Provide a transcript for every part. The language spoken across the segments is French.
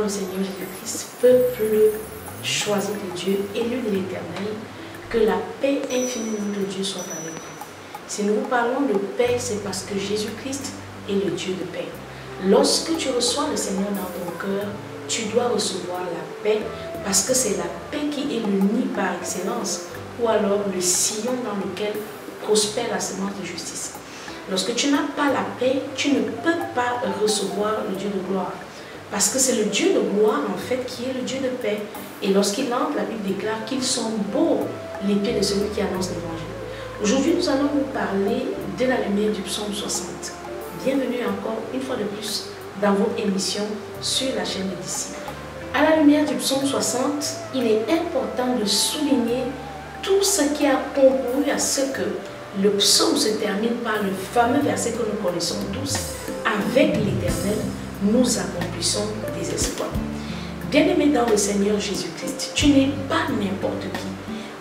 le Seigneur Jésus-Christ, peuple choisi de Dieu, élu de l'Éternel, que la paix infinie de Dieu soit avec vous. Si nous parlons de paix, c'est parce que Jésus-Christ est le Dieu de paix. Lorsque tu reçois le Seigneur dans ton cœur, tu dois recevoir la paix, parce que c'est la paix qui est le nid par excellence, ou alors le sillon dans lequel prospère la semence de justice. Lorsque tu n'as pas la paix, tu ne peux pas recevoir le Dieu de gloire. Parce que c'est le Dieu de gloire, en fait, qui est le Dieu de paix. Et lorsqu'il entre, la Bible déclare qu'ils sont beaux, les pieds de celui qui annonce l'évangile. Aujourd'hui, nous allons vous parler de la lumière du psaume 60. Bienvenue encore, une fois de plus, dans vos émissions sur la chaîne des disciples. À la lumière du psaume 60, il est important de souligner tout ce qui a concouru à ce que le psaume se termine par le fameux verset que nous connaissons tous. Avec l'Éternel, nous accomplissons des exploits. Bien-aimé dans le Seigneur Jésus-Christ, tu n'es pas n'importe qui.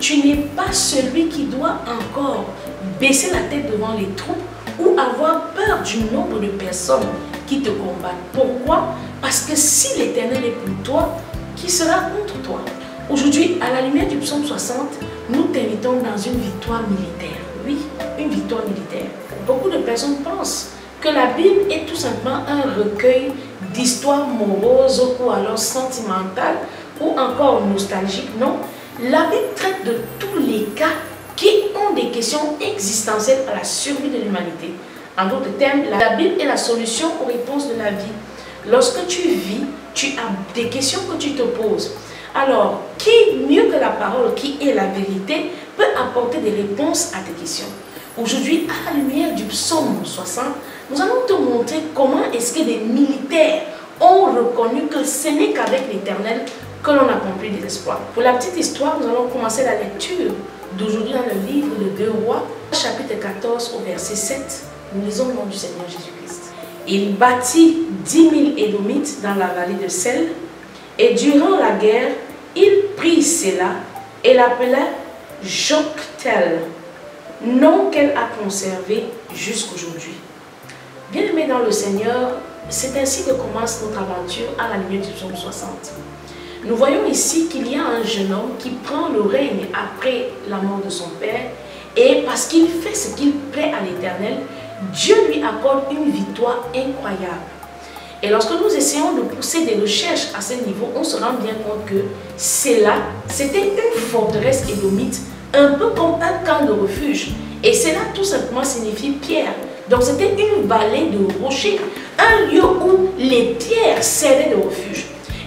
Tu n'es pas celui qui doit encore baisser la tête devant les troupes ou avoir peur du nombre de personnes qui te combattent. Pourquoi? Parce que si l'Éternel est pour toi, qui sera contre toi? Aujourd'hui, à la lumière du psaume 60, nous t'invitons dans une victoire militaire. Oui, une victoire militaire. Beaucoup de personnes pensent que la Bible est tout simplement un recueil d'histoires moroses ou alors sentimentales ou encore nostalgiques. Non, la Bible traite de tous les cas qui ont des questions existentielles à la survie de l'humanité. En d'autres termes, la Bible est la solution aux réponses de la vie. Lorsque tu vis, tu as des questions que tu te poses. Alors, qui mieux que la parole, qui est la vérité, peut apporter des réponses à tes questions? Aujourd'hui, à la lumière du psaume 60, nous allons te montrer comment est-ce que des militaires ont reconnu que ce n'est qu'avec l'Éternel que l'on accomplit des exploits. Pour la petite histoire, nous allons commencer la lecture d'aujourd'hui dans le livre de 2 Rois, chapitre 14 au verset 7. Nous lisons le nom du Seigneur Jésus-Christ. Il bâtit 10 000 Édomites dans la vallée de Sel, et durant la guerre, il prit Séla et l'appela Jokthel, nom qu'elle a conservé jusqu'aujourd'hui. Bien-aimés dans le Seigneur, c'est ainsi que commence notre aventure à la lumière du psaume 60. Nous voyons ici qu'il y a un jeune homme qui prend le règne après la mort de son père, et parce qu'il fait ce qu'il plaît à l'Éternel, Dieu lui accorde une victoire incroyable. Et lorsque nous essayons de pousser des recherches à ce niveau, on se rend bien compte que Séla, c'était une forteresse édomite, un peu comme un camp de refuge. Et Séla tout simplement signifie pierre. Donc c'était une vallée de rochers, un lieu où les pierres servaient de refuge.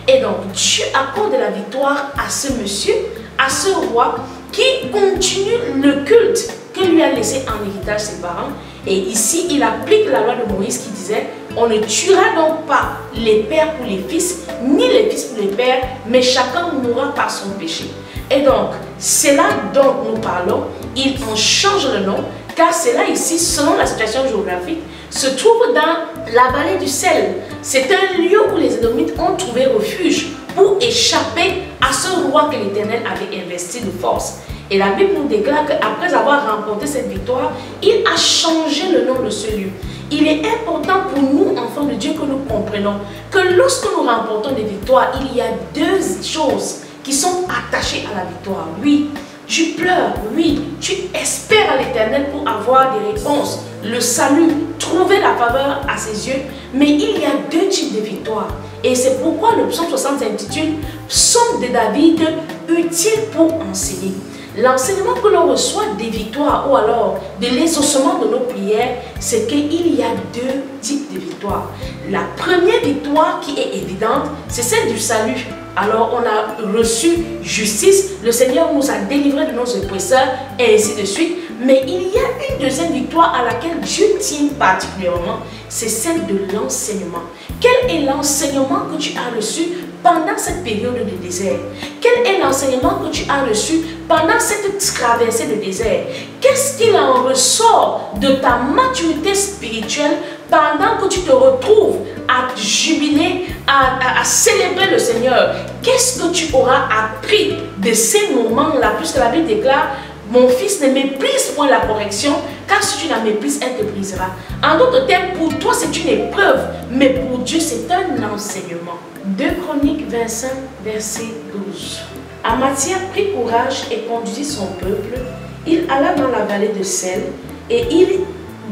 Et donc Dieu accorde la victoire à ce monsieur, à ce roi, qui continue le culte que lui a laissé en héritage ses parents. Et ici, il applique la loi de Moïse qui disait: on ne tuera donc pas les pères pour les fils, ni les fils pour les pères, mais chacun mourra par son péché. Et donc, c'est là dont nous parlons. Il en change le nom, car c'est là ici, selon la situation géographique, se trouve dans la vallée du Sel. C'est un lieu où les Édomites ont trouvé refuge pour échapper à ce roi que l'Éternel avait investi de force. Et la Bible nous déclare qu'après avoir remporté cette victoire, il a changé le nom de ce lieu. Il est important pour nous, enfants de Dieu, que nous comprenions que lorsque nous remportons des victoires, il y a 2 choses qui sont attachées à la victoire. Oui, tu pleures, oui, tu espères à l'Éternel pour avoir des réponses, le salut, trouver la faveur à ses yeux. Mais il y a 2 types de victoires. Et c'est pourquoi le psaume 60 s'intitule « Psaume de David, utile pour enseigner ». L'enseignement que l'on reçoit des victoires ou alors de l'exaucement de nos prières, c'est qu'il y a 2 types de victoires. La première victoire qui est évidente, c'est celle du salut. Alors on a reçu justice, le Seigneur nous a délivrés de nos oppresseurs et ainsi de suite. Mais il y a une deuxième victoire à laquelle Dieu tient particulièrement, c'est celle de l'enseignement. Quel est l'enseignement que tu as reçu pendant cette période de désert? Quel est l'enseignement que tu as reçu pendant cette traversée de désert? Qu'est-ce qu'il en ressort de ta maturité spirituelle pendant que tu te retrouves à jubiler, à célébrer le Seigneur? Qu'est-ce que tu auras appris de ces moments-là? Puisque la Bible déclare: mon fils, ne méprise point la correction, car si tu la méprises, elle te brisera. En d'autres termes, pour toi, c'est une épreuve, mais pour Dieu, c'est un enseignement. 2 Chroniques 25, verset 12. Amathia prit courage et conduisit son peuple. Il alla dans la vallée de Sel et il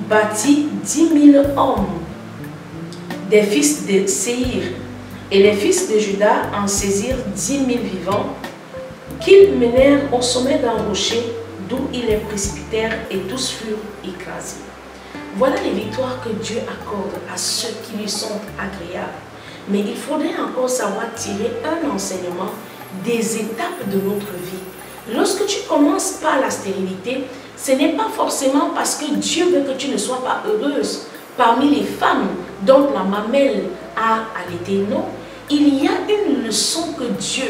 bâtit 10 000 hommes, des fils de Séhir. Et les fils de Juda en saisirent 10 000 vivants, qu'ils menèrent au sommet d'un rocher, d'où ils les précipitèrent et tous furent écrasés. Voilà les victoires que Dieu accorde à ceux qui lui sont agréables. Mais il faudrait encore savoir tirer un enseignement des étapes de notre vie. Lorsque tu commences par la stérilité, ce n'est pas forcément parce que Dieu veut que tu ne sois pas heureuse. Parmi les femmes dont la mamelle a allaité, non. Il y a une leçon que Dieu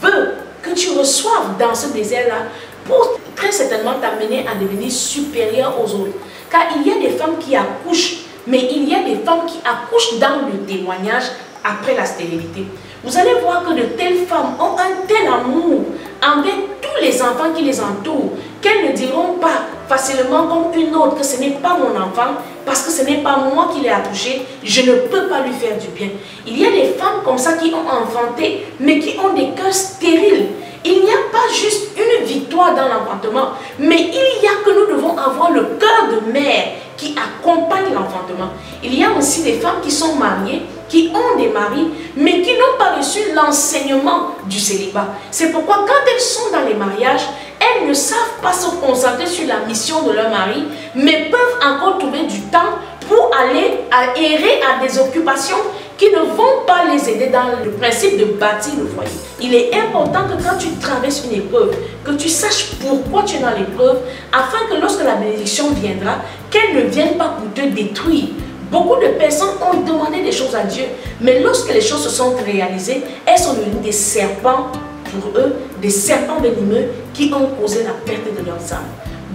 veut que tu reçoives dans ce désert-là pour très certainement t'amener à devenir supérieur aux autres. Car il y a des femmes qui accouchent, mais il y a des femmes qui accouchent dans le témoignage après la stérilité. Vous allez voir que de telles femmes ont un tel amour envers tous les enfants qui les entourent, qu'elles ne diront pas facilement comme une autre que ce n'est pas mon enfant, parce que ce n'est pas moi qui l'ai accouché, je ne peux pas lui faire du bien. Il y a des femmes comme ça qui ont enfanté, mais qui ont des cœurs stériles. Il n'y a pas juste une victoire dans l'enfantement, mais il y a que nous devons avoir le cœur de mère qui accompagne l'enfantement. Il y a aussi des femmes qui sont mariées, qui ont des maris, mais qui n'ont pas reçu l'enseignement du célibat. C'est pourquoi quand elles sont dans les mariages, elles ne savent pas se concentrer sur la mission de leur mari, mais peuvent encore trouver du temps pour aller errer à des occupations qui ne vont pas les aider dans le principe de bâtir le foyer. Il est important que quand tu traverses une épreuve, que tu saches pourquoi tu es dans l'épreuve, afin que lorsque la bénédiction viendra, qu'elle ne vienne pas pour te détruire. Beaucoup de personnes ont demandé des choses à Dieu, mais lorsque les choses se sont réalisées, elles sont devenues des serpents pour eux, des serpents venimeux qui ont causé la perte de leurs âmes.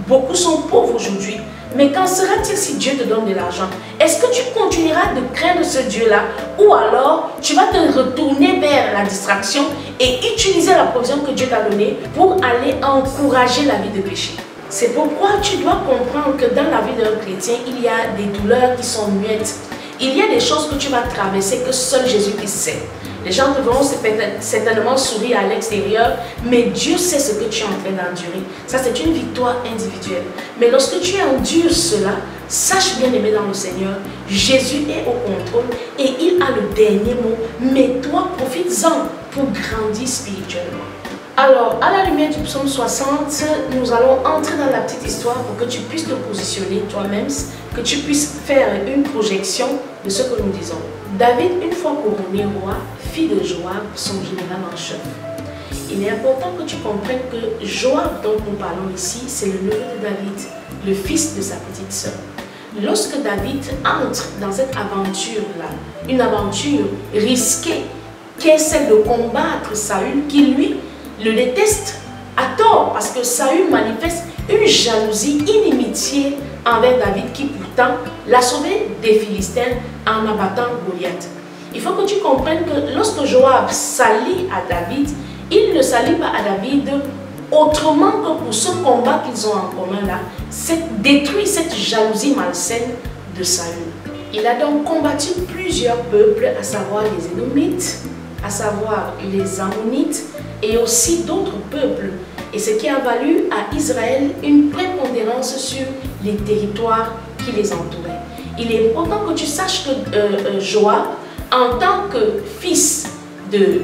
Beaucoup sont pauvres aujourd'hui, mais qu'en sera-t-il si Dieu te donne de l'argent? Est-ce que tu continueras de craindre ce Dieu-là, ou alors tu vas te retourner vers la distraction et utiliser la provision que Dieu t'a donnée pour aller encourager la vie de péché? C'est pourquoi tu dois comprendre que dans la vie d'un chrétien, il y a des douleurs qui sont muettes. Il y a des choses que tu vas traverser que seul Jésus-Christ sait. Les gens te verront certainement sourire à l'extérieur, mais Dieu sait ce que tu es en train d'endurer. Ça, c'est une victoire individuelle. Mais lorsque tu endures cela, sache bien aimer dans le Seigneur, Jésus est au contrôle et il a le dernier mot. Mais toi, profites-en pour grandir spirituellement. Alors, à la lumière du psaume 60, nous allons entrer dans la petite histoire pour que tu puisses te positionner toi-même, que tu puisses faire une projection de ce que nous disons. David, une fois couronné roi, fit de Joab son général en chef. Il est important que tu comprennes que Joab, dont nous parlons ici, c'est le neveu de David, le fils de sa petite sœur. Lorsque David entre dans cette aventure-là, une aventure risquée, qui est celle de combattre Saül, qui lui le déteste à tort, parce que Saül manifeste une jalousie, inimitié envers David, qui pourtant l'a sauvé des Philistins en abattant Goliath. Il faut que tu comprennes que lorsque Joab s'allie à David, il ne s'allie pas à David autrement que pour ce combat qu'ils ont en commun là, détruire cette jalousie malsaine de Saül. Il a donc combattu plusieurs peuples, à savoir les Édomites, à savoir les Ammonites et aussi d'autres peuples. Et ce qui a valu à Israël une prépondérance sur les territoires qui les entouraient. Il est important que tu saches que Joab, en tant que fils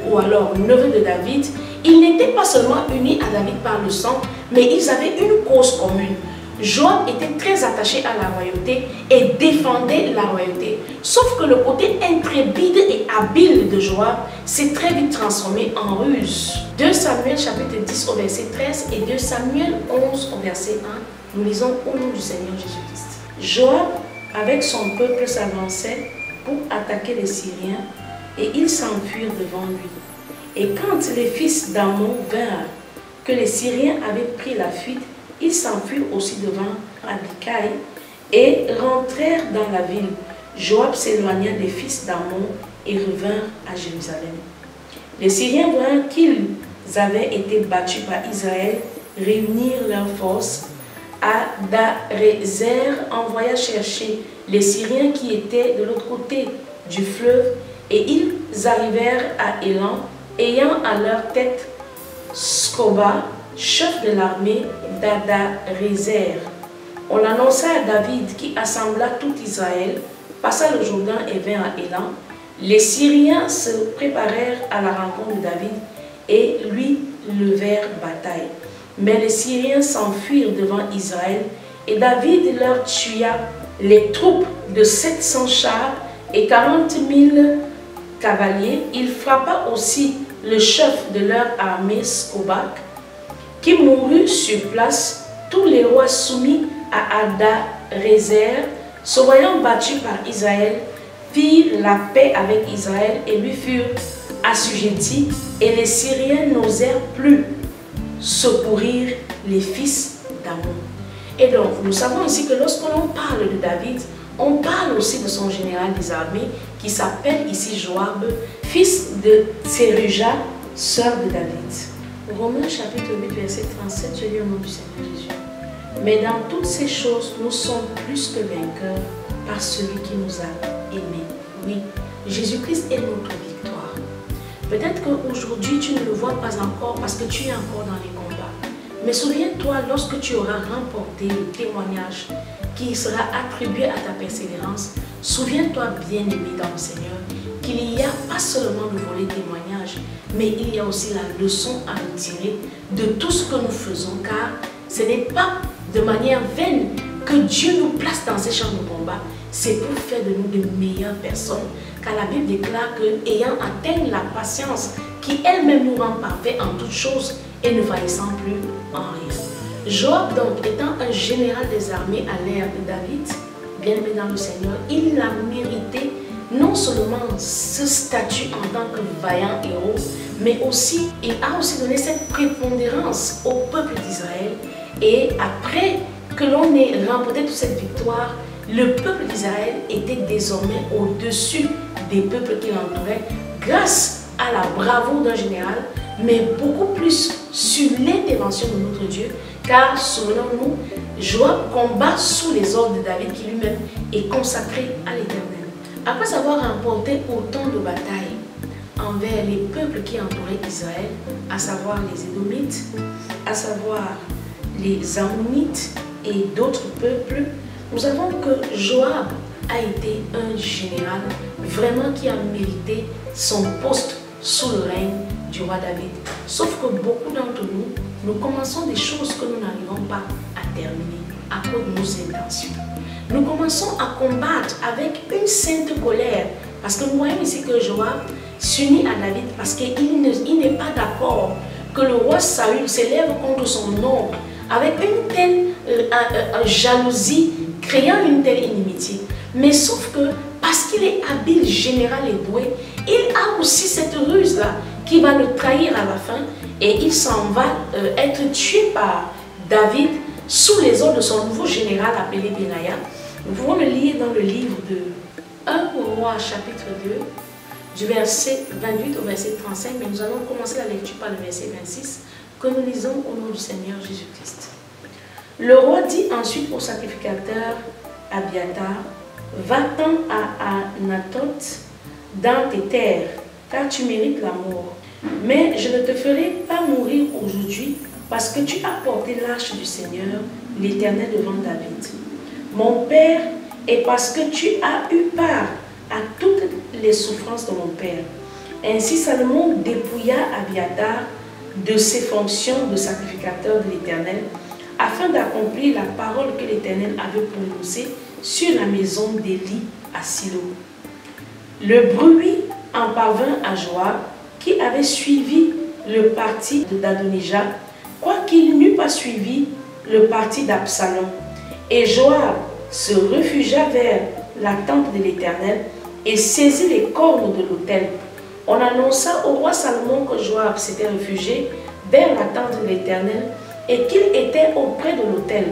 ou alors neveu de David, il n'était pas seulement uni à David par le sang, mais ils avaient une cause commune. Joab était très attaché à la royauté et défendait la royauté. Sauf que le côté intrépide et habile de Joab s'est très vite transformé en ruse. 2 Samuel chapitre 10 au verset 13 et 2 Samuel 11 au verset 1, nous lisons au nom du Seigneur Jésus-Christ. Joab, avec son peuple, s'avançait pour attaquer les Syriens et ils s'enfuirent devant lui. Et quand les fils d'Ammon vinrent que les Syriens avaient pris la fuite, ils s'enfuirent aussi devant Abikaï et rentrèrent dans la ville. Joab s'éloigna des fils d'Ammon et revinrent à Jérusalem. Les Syriens, voyant qu'ils avaient été battus par Israël, réunirent leurs forces, Hadarézer envoya chercher les Syriens qui étaient de l'autre côté du fleuve, et ils arrivèrent à Élan, ayant à leur tête Scoba, chef de l'armée d'Hadarézer. On l'annonça à David, qui assembla tout Israël, passa le Jourdain et vint à Élan. Les Syriens se préparèrent à la rencontre de David et lui levèrent bataille. Mais les Syriens s'enfuirent devant Israël, et David leur tua les troupes de 700 chars et 40 000 cavaliers. Il frappa aussi le chef de leur armée, Scobak, qui mourut sur place. Tous les rois soumis à Hadarézer, se voyant battus par Israël, firent la paix avec Israël et lui furent assujettis, et les Syriens n'osèrent plus secourir les fils d'Ammon. Et donc, nous savons ici que lorsque l'on parle de David, on parle aussi de son général des armées qui s'appelle ici Joab, fils de Tseruja, sœur de David. Romains chapitre 8, verset 37, je lis au nom du Seigneur Jésus. Mais dans toutes ces choses, nous sommes plus que vainqueurs par celui qui nous a aimés. Oui, Jésus-Christ est notre victoire. Peut-être qu'aujourd'hui, tu ne le vois pas encore parce que tu es encore dans les combats. Mais souviens-toi, lorsque tu auras remporté le témoignage qui sera attribué à ta persévérance, souviens-toi, bien-aimé dans le Seigneur, qu'il n'y a pas seulement le volet témoignage, mais il y a aussi la leçon à retirer de tout ce que nous faisons, car ce n'est pas de manière vaine que Dieu nous place dans ces champs de combat. C'est pour faire de nous de meilleures personnes. Car la Bible déclare que, ayant atteint la patience qui elle-même nous rend parfaits en toutes choses et ne faillissant plus en rien. Joab, donc, étant un général des armées à l'ère de David, bien-aimé dans le Seigneur, il a mérité non seulement ce statut en tant que vaillant héros, mais aussi, il a aussi donné cette prépondérance au peuple d'Israël. Et après que l'on ait remporté toute cette victoire, le peuple d'Israël était désormais au-dessus des peuples qui l'entouraient grâce à la bravoure d'un général, mais beaucoup plus sur l'intervention de notre Dieu, car souvenons-nous, Joab combat sous les ordres de David qui lui-même est consacré à l'Éternel. Après avoir remporté autant de batailles envers les peuples qui entouraient Israël, à savoir les Édomites, à savoir les Ammonites et d'autres peuples, nous avons que Joab a été un général vraiment qui a mérité son poste sous le règne du roi David. Sauf que beaucoup d'entre nous, nous commençons des choses que nous n'arrivons pas à terminer à cause de nos intentions. Nous commençons à combattre avec une sainte colère parce que nous voyons ici que Joab s'unit à David parce qu'il n'est pas d'accord que le roi Saül s'élève contre son oncle avec une telle jalousie, créant une telle inimitié. Mais sauf que, parce qu'il est habile, général et doué, il a aussi cette ruse-là qui va le trahir à la fin et il s'en va être tué par David sous les ordres de son nouveau général appelé Benaya. Nous pouvons le lire dans le livre de 1 Roi chapitre 2, du verset 28 au verset 35, mais nous allons commencer la lecture par le verset 26 que nous lisons au nom du Seigneur Jésus-Christ. Le roi dit ensuite au sacrificateur Abiatar, va-t'en à Anathoth dans tes terres, car tu mérites la mort. Mais je ne te ferai pas mourir aujourd'hui, parce que tu as porté l'arche du Seigneur, l'Éternel, devant David, mon père, et parce que tu as eu part à toutes les souffrances de mon père. Ainsi Salomon dépouilla Abiatar de ses fonctions de sacrificateur de l'Éternel, afin d'accomplir la parole que l'Éternel avait prononcée sur la maison d'Élie à Silo. Le bruit en parvint à Joab, qui avait suivi le parti d'Adonijah, quoiqu'il n'eût pas suivi le parti d'Absalom. Et Joab se réfugia vers la tente de l'Éternel et saisit les cornes de l'autel. On annonça au roi Salomon que Joab s'était réfugié vers la tente de l'Éternel et qu'il était auprès de l'autel.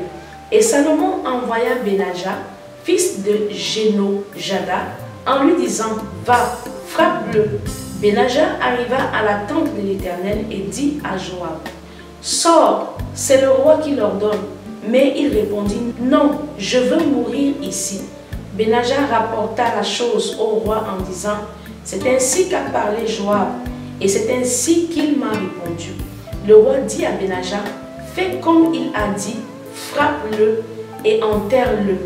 Et Salomon envoya Benaja, fils de Jénojada, en lui disant, va, frappe-le. Benaja arriva à la tente de l'Éternel et dit à Joab, Sors, c'est le roi qui l'ordonne. Mais il répondit, non, je veux mourir ici. Benaja rapporta la chose au roi en disant, c'est ainsi qu'a parlé Joab, et c'est ainsi qu'il m'a répondu. Le roi dit à Benaja, fais comme il a dit, frappe-le et enterre-le.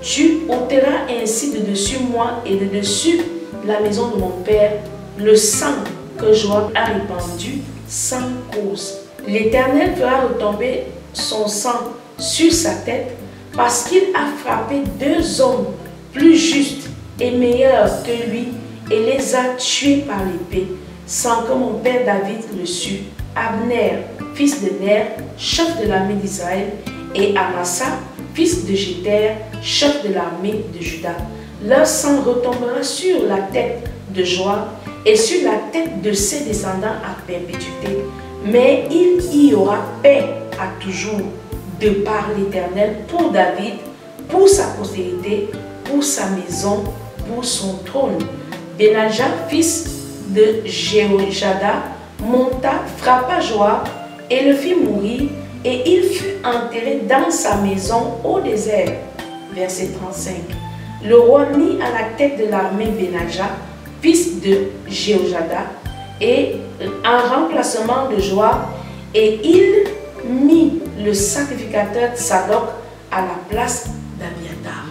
Tu ôteras ainsi de dessus moi et de dessus la maison de mon père le sang que Joab a répandu sans cause. L'Éternel fera retomber son sang sur sa tête parce qu'il a frappé 2 hommes plus justes et meilleurs que lui et les a tués par l'épée, sans que mon père David le sût. Abner, fils de Ner, chef de l'armée d'Israël, et Amasa, fils de Jéter, chef de l'armée de Juda. Leur sang retombera sur la tête de Joab et sur la tête de ses descendants à perpétuité. Mais il y aura paix à toujours de par l'Éternel pour David, pour sa postérité, pour sa maison, pour son trône. Benaja, fils de Jéhojada, monta, frappa Joab et le fit mourir, et il fut enterré dans sa maison au désert. Verset 35. Le roi mit à la tête de l'armée Benaja, fils de Jéhojada, et en remplacement de Joab, et il mit le sacrificateur Tsadok à la place d'Abiathar.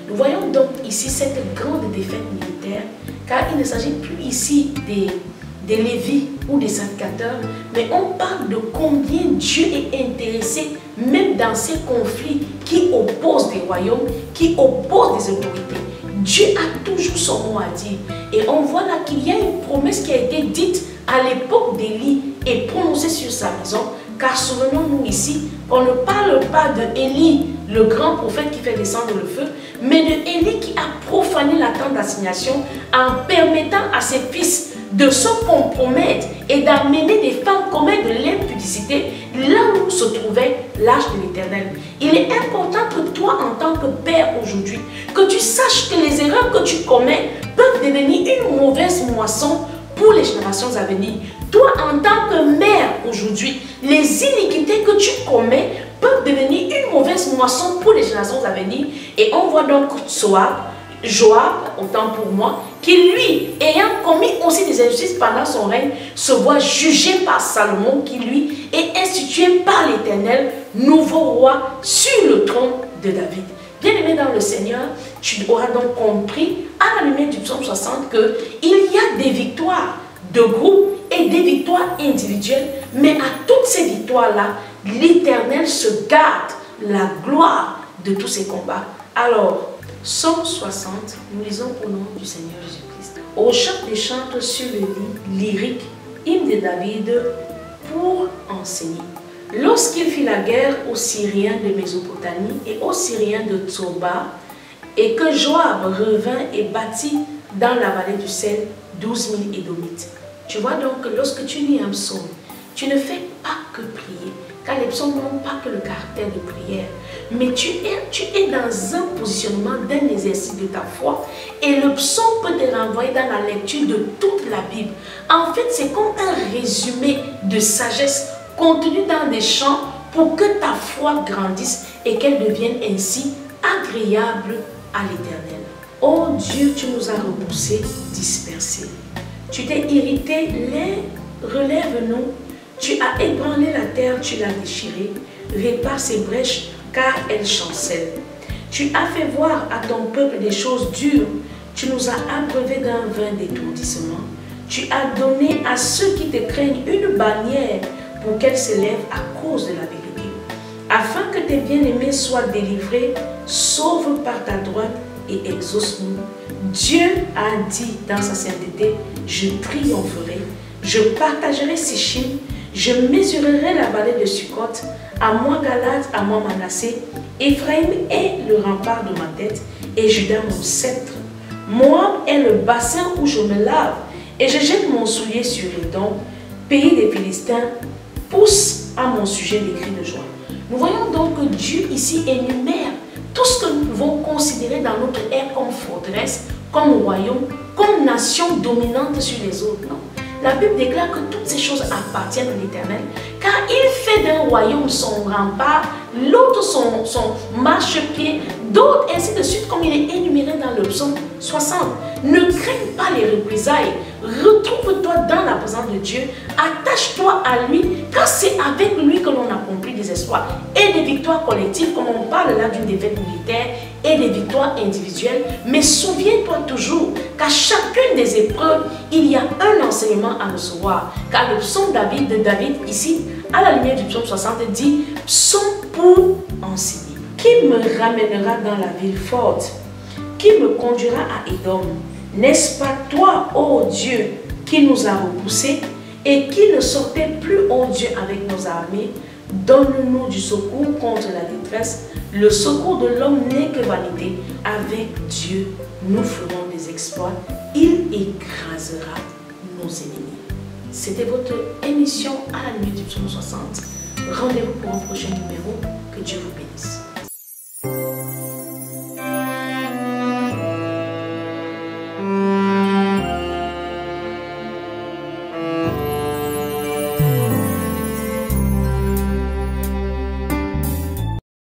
Nous voyons donc ici cette grande défaite militaire, car il ne s'agit plus ici des Lévites ou des sacrificateurs, mais on parle de combien Dieu est intéressé, même dans ces conflits qui opposent des royaumes, qui opposent des autorités. Dieu a toujours son mot à dire. Et on voit là qu'il y a une promesse qui a été dite à l'époque d'Élie et prononcée sur sa maison. Car souvenons-nous ici qu'on ne parle pas de Élie, le grand prophète qui fait descendre le feu, mais de Élie qui a profané la tente d'assignation en permettant à ses fils de se compromettre et d'amener des femmes commettre de l'impudicité là où se trouvait l'arche de l'Éternel. Il est important que toi, en tant que père aujourd'hui, que tu saches que les erreurs que tu commets peuvent devenir une mauvaise moisson pour les générations à venir. Toi, en tant que mère aujourd'hui, les iniquités que tu commets peuvent devenir une mauvaise moisson pour les générations à venir. Et on voit donc Joab, autant pour moi, qui lui, ayant commis aussi des injustices pendant son règne, se voit jugé par Salomon, qui lui est institué par l'Éternel, nouveau roi sur le trône de David. Bien-aimé dans le Seigneur, tu auras donc compris à la lumière du psaume 60 qu'il y a des victoires de groupe et des victoires individuelles, mais à toutes ces victoires-là, l'Éternel se garde la gloire de tous ces combats. Alors, Psaume 60, nous lisons au nom du Seigneur Jésus-Christ. Au chef des chantres sur le lit lyrique, hymne de David pour enseigner. Lorsqu'il fit la guerre aux Syriens de Mésopotamie et aux Syriens de Tsoba, et que Joab revint et bâtit dans la vallée du sel 12 000 Édomites. Tu vois donc que lorsque tu lis un psaume, tu ne fais pas que prier, car les psaumes n'ont pas que le caractère de prière, mais tu es dans un positionnement d'un exercice de ta foi, et le psaume peut te renvoyer dans la lecture de toute la Bible. En fait, c'est comme un résumé de sagesse contenu dans des chants pour que ta foi grandisse et qu'elle devienne ainsi agréable à l'Éternel. Oh Dieu, tu nous as repoussés, dispersés. Tu t'es irrité, relève-nous. Tu as ébranlé la terre, tu l'as déchirée. Répare ses brèches, car elles chancellent. Tu as fait voir à ton peuple des choses dures. Tu nous as abreuvés d'un vin d'étourdissement. Tu as donné à ceux qui te craignent une bannière pour qu'elle s'élève à cause de la vérité. Afin que tes bien-aimés soient délivrés, sauve par ta droite et exauce-nous. Dieu a dit dans sa sainteté, je triompherai, je partagerai Sichim, je mesurerai la vallée de Sukkot, à moi Galad, à moi Manassé, Ephraïm est le rempart de ma tête, et Juda mon sceptre. Moab est le bassin où je me lave, et je jette mon soulier sur Édom, pays des Philistins, pousse à mon sujet des cris de joie. Nous voyons donc que Dieu ici énumère tout ce que nous pouvons considérer dans notre ère comme forteresse, comme royaume, comme nation dominante sur les autres. Non. La Bible déclare que toutes ces choses appartiennent à l'Éternel, car il fait d'un royaume son rempart, l'autre son marchepied, d'autres ainsi de suite, comme il est énuméré dans le psaume 60. Ne craigne pas les représailles, retrouve-toi dans la présence de Dieu, attache-toi à lui, car c'est avec lui que l'on accomplit des exploits et des victoires collectives, comme on parle là d'une défaite militaire et des victoires individuelles. Mais souviens-toi toujours qu'à chacune des épreuves, il y a un enseignement à recevoir. Car le psaume de David, ici, à la lumière du psaume 60, dit « Psaume pour enseigner. Qui me ramènera dans la ville forte? Qui me conduira à Édom? N'est-ce pas toi, ô Dieu, qui nous a repoussés et qui ne sortait plus, ô Dieu, avec nos armées? Donne-nous du secours contre la détresse. Le secours de l'homme n'est que vanité. Avec Dieu, nous ferons des exploits. Il écrasera nos ennemis. C'était votre émission à la nuit du psaume 60. Rendez-vous pour un prochain numéro. Que Dieu vous bénisse.